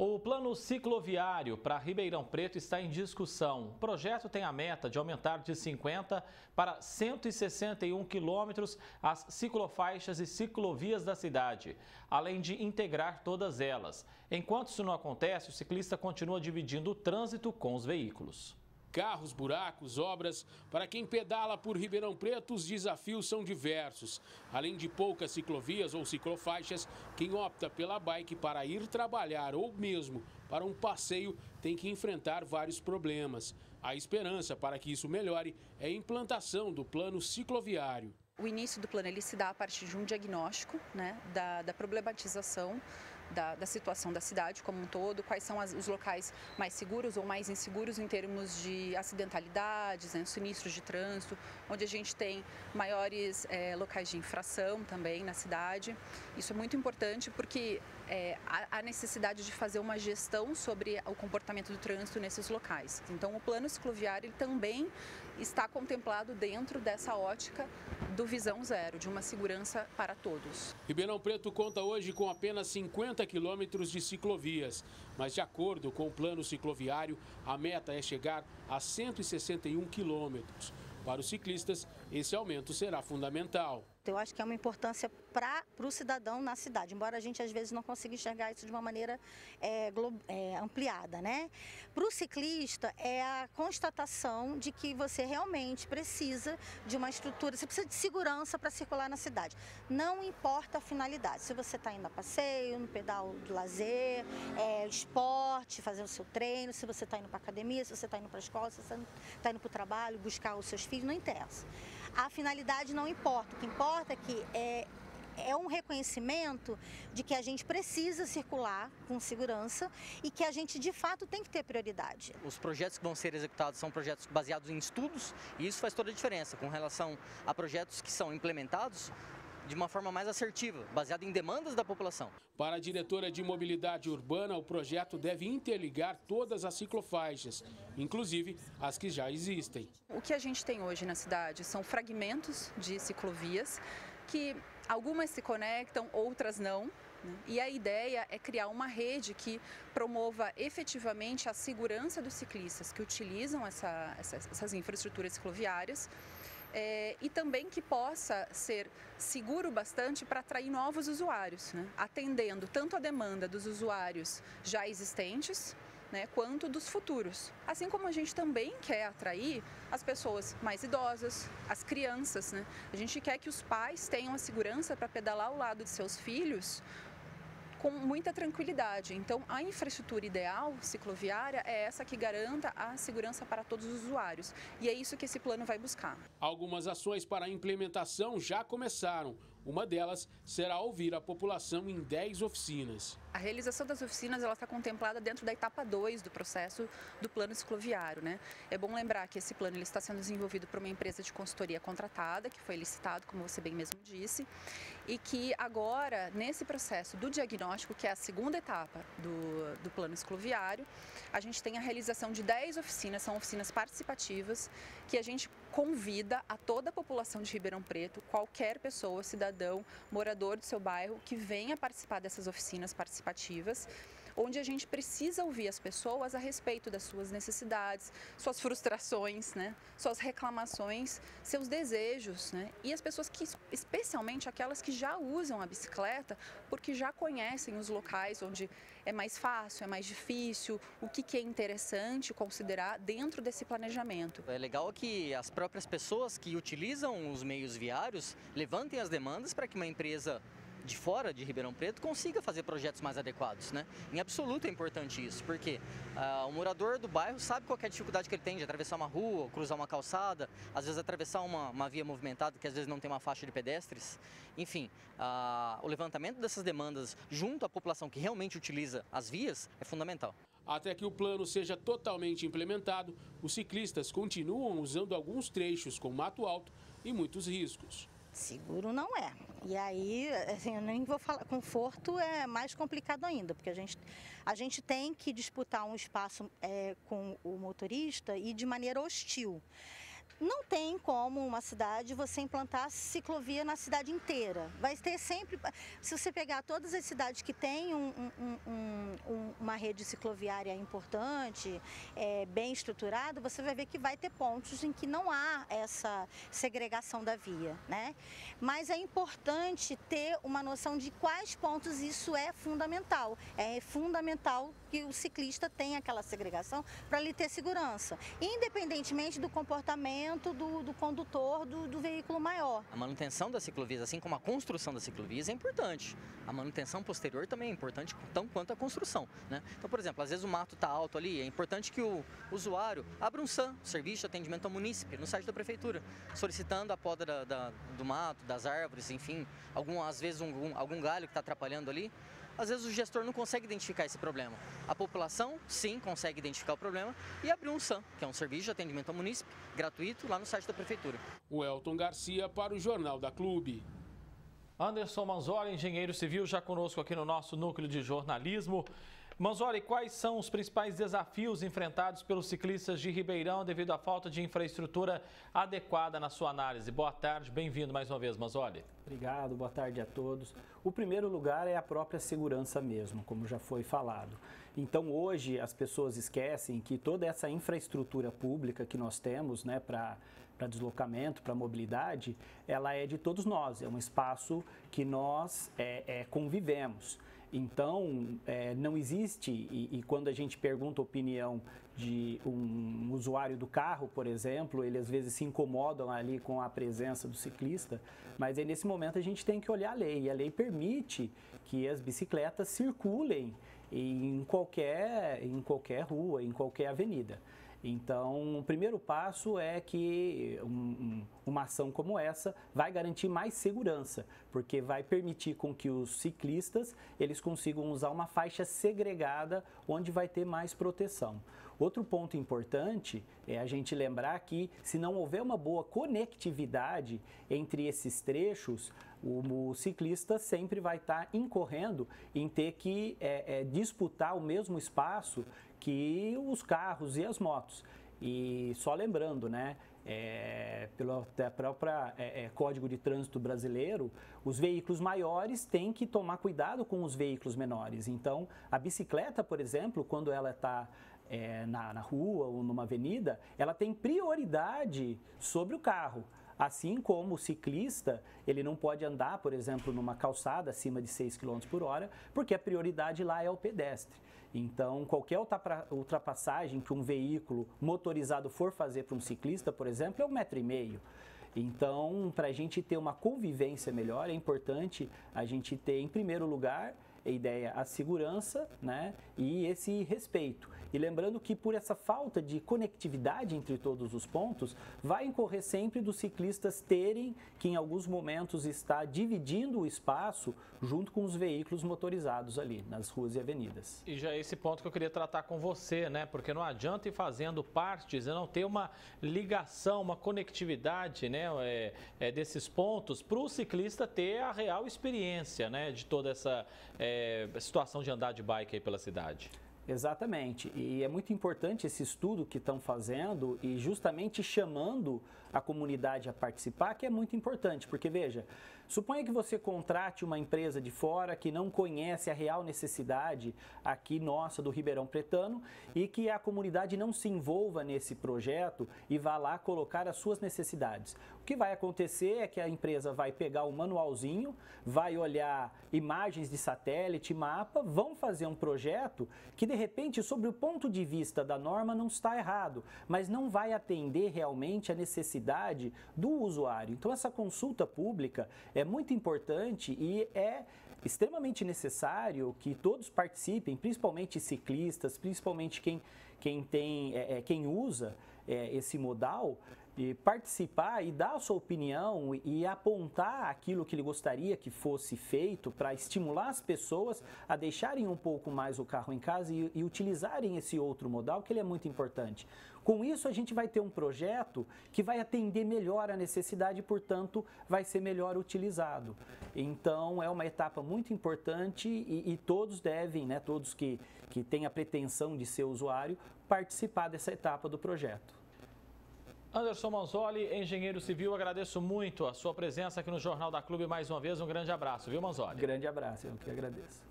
O plano cicloviário para Ribeirão Preto está em discussão. O projeto tem a meta de aumentar de 50 para 161 quilômetros as ciclofaixas e ciclovias da cidade, além de integrar todas elas. Enquanto isso não acontece, o ciclista continua dividindo o trânsito com os veículos. Carros, buracos, obras. Para quem pedala por Ribeirão Preto, os desafios são diversos. Além de poucas ciclovias ou ciclofaixas, quem opta pela bike para ir trabalhar ou mesmo para um passeio tem que enfrentar vários problemas. A esperança para que isso melhore é a implantação do plano cicloviário. O início do plano ele se dá a partir de um diagnóstico, da problematização da situação da cidade como um todo, quais são os locais mais seguros ou mais inseguros em termos de acidentalidades, sinistros de trânsito, onde a gente tem maiores locais de infração também na cidade. Isso é muito importante porque há necessidade de fazer uma gestão sobre o comportamento do trânsito nesses locais. Então o plano cicloviário ele também está contemplado dentro dessa ótica do Visão Zero, de uma segurança para todos. Ribeirão Preto conta hoje com apenas 50 quilômetros de ciclovias, mas de acordo com o plano cicloviário, a meta é chegar a 161 quilômetros. Para os ciclistas, esse aumento será fundamental. Eu acho que é uma importância para o cidadão na cidade, embora a gente às vezes não consiga enxergar isso de uma maneira ampliada, né? Para o ciclista é a constatação de que você realmente precisa de uma estrutura, você precisa de segurança para circular na cidade. Não importa a finalidade, se você está indo a passeio, no pedal de lazer, esporte, fazer o seu treino, se você está indo para a academia, se você está indo para a escola, se você está indo para o trabalho, buscar os seus filhos, não interessa. A finalidade não importa, o que importa é que é um reconhecimento de que a gente precisa circular com segurança e que a gente, de fato, tem que ter prioridade. Os projetos que vão ser executados são projetos baseados em estudos e isso faz toda a diferença com relação a projetos que são implementados de uma forma mais assertiva, baseada em demandas da população. Para a diretora de mobilidade urbana, o projeto deve interligar todas as ciclofaixas, inclusive as que já existem. O que a gente tem hoje na cidade são fragmentos de ciclovias, que algumas se conectam, outras não. E a ideia é criar uma rede que promova efetivamente a segurança dos ciclistas que utilizam essas infraestruturas cicloviárias e também que possa ser seguro bastante para atrair novos usuários, atendendo tanto a demanda dos usuários já existentes, quanto dos futuros. Assim como a gente também quer atrair as pessoas mais idosas, as crianças. A gente quer que os pais tenham a segurança para pedalar ao lado de seus filhos com muita tranquilidade. Então, a infraestrutura ideal cicloviária é essa que garanta a segurança para todos os usuários. E é isso que esse plano vai buscar. Algumas ações para a implementação já começaram. Uma delas será ouvir a população em 10 oficinas. A realização das oficinas ela está contemplada dentro da etapa 2 do processo do plano cicloviário. É bom lembrar que esse plano ele está sendo desenvolvido por uma empresa de consultoria contratada, que foi licitado, como você bem mesmo disse, e que agora, nesse processo do diagnóstico, que é a segunda etapa do plano cicloviário, a gente tem a realização de 10 oficinas, são oficinas participativas, que a gente convida a toda a população de Ribeirão Preto, qualquer pessoa, cidadão, morador do seu bairro, que venha participar dessas oficinas participativas, onde a gente precisa ouvir as pessoas a respeito das suas necessidades, suas frustrações, suas reclamações, seus desejos, e as pessoas que, especialmente aquelas que já usam a bicicleta, porque já conhecem os locais onde é mais fácil, é mais difícil, o que é interessante considerar dentro desse planejamento. É legal que as próprias pessoas que utilizam os meios viários levantem as demandas para que uma empresa de fora de Ribeirão Preto consiga fazer projetos mais adequados, Em absoluto é importante isso, porque o morador do bairro sabe qual é a dificuldade que ele tem de atravessar uma rua, cruzar uma calçada, às vezes atravessar uma via movimentada que às vezes não tem uma faixa de pedestres. Enfim, o levantamento dessas demandas junto à população que realmente utiliza as vias é fundamental. Até que o plano seja totalmente implementado, os ciclistas continuam usando alguns trechos com mato alto e muitos riscos. Seguro não é. E aí, assim, eu nem vou falar, conforto é mais complicado ainda, porque a gente tem que disputar um espaço com o motorista e de maneira hostil. Não tem como uma cidade você implantar ciclovia na cidade inteira. Vai ter sempre, se você pegar todas as cidades que têm uma rede cicloviária importante, bem estruturada, você vai ver que vai ter pontos em que não há essa segregação da via, né? Mas é importante ter uma noção de quais pontos isso é fundamental. É fundamental que o ciclista tenha aquela segregação para ele ter segurança, independentemente do comportamento do condutor do veículo maior. A manutenção das ciclovias, assim como a construção das ciclovias, é importante. A manutenção posterior também é importante, tão quanto a construção, né? Então, por exemplo, às vezes o mato está alto ali, é importante que o usuário abra um SAM, Serviço de Atendimento ao Munícipe, no site da Prefeitura, solicitando a poda do mato, das árvores, enfim, às vezes algum galho que está atrapalhando ali. Às vezes o gestor não consegue identificar esse problema. A população, sim, consegue identificar o problema e abrir um SAM, que é um Serviço de Atendimento ao Munícipe, gratuito, lá no site da Prefeitura. O Elton Garcia para o Jornal da Clube. Anderson Manzoli, engenheiro civil, já conosco aqui no nosso núcleo de jornalismo. Manzoli, quais são os principais desafios enfrentados pelos ciclistas de Ribeirão devido à falta de infraestrutura adequada na sua análise? Boa tarde, bem-vindo mais uma vez, Manzoli. Obrigado, boa tarde a todos. O primeiro lugar é a própria segurança mesmo, como já foi falado. Então, hoje, as pessoas esquecem que toda essa infraestrutura pública que nós temos, né, para deslocamento, para mobilidade, ela é de todos nós, é um espaço que nós convivemos. Então, não existe, e quando a gente pergunta a opinião de um usuário do carro, por exemplo, ele às vezes se incomodam ali com a presença do ciclista, mas aí nesse momento a gente tem que olhar a lei, e a lei permite que as bicicletas circulem em qualquer rua, em qualquer avenida. Então, o primeiro passo é que uma ação como essa vai garantir mais segurança, porque vai permitir com que os ciclistas eles consigam usar uma faixa segregada onde vai ter mais proteção. Outro ponto importante é a gente lembrar que, se não houver uma boa conectividade entre esses trechos, o ciclista sempre vai estar incorrendo em ter que disputar o mesmo espaço que os carros e as motos. E só lembrando, né, pelo próprio Código de Trânsito Brasileiro, os veículos maiores têm que tomar cuidado com os veículos menores. Então, a bicicleta, por exemplo, quando ela está na rua ou numa avenida, ela tem prioridade sobre o carro. Assim como o ciclista, ele não pode andar, por exemplo, numa calçada acima de 6 km por hora, porque a prioridade lá é o pedestre. Então, qualquer ultrapassagem que um veículo motorizado for fazer para um ciclista, por exemplo, é 1,5 m. Então, para a gente ter uma convivência melhor, é importante a gente ter, em primeiro lugar, a segurança, né, e esse respeito. E lembrando que por essa falta de conectividade entre todos os pontos, vai incorrer sempre dos ciclistas terem que em alguns momentos estar dividindo o espaço junto com os veículos motorizados ali nas ruas e avenidas. E já é esse ponto que eu queria tratar com você, né? Porque não adianta ir fazendo partes e não ter uma ligação, uma conectividade, né, desses pontos para o ciclista ter a real experiência, né, de toda essa situação de andar de bike aí pela cidade. Exatamente, e é muito importante esse estudo que estão fazendo e justamente chamando a comunidade a participar, que é muito importante, porque veja, suponha que você contrate uma empresa de fora que não conhece a real necessidade aqui nossa do Ribeirão Pretano e que a comunidade não se envolva nesse projeto e vá lá colocar as suas necessidades. O que vai acontecer é que a empresa vai pegar o manualzinho, vai olhar imagens de satélite, mapa, vão fazer um projeto que de repente, sob o ponto de vista da norma, não está errado, mas não vai atender realmente a necessidade do usuário. Então, essa consulta pública é muito importante e é extremamente necessário que todos participem, principalmente ciclistas, principalmente quem usa esse modal, e participar e dar a sua opinião e apontar aquilo que ele gostaria que fosse feito para estimular as pessoas a deixarem um pouco mais o carro em casa e utilizarem esse outro modal, que ele é muito importante. Com isso, a gente vai ter um projeto que vai atender melhor a necessidade e, portanto, vai ser melhor utilizado. Então, é uma etapa muito importante e todos devem, né, todos que têm a pretensão de ser usuário, participar dessa etapa do projeto. Anderson Manzoli, engenheiro civil, agradeço muito a sua presença aqui no Jornal da Clube mais uma vez. Um grande abraço, viu, Manzoli? Grande abraço, eu que agradeço.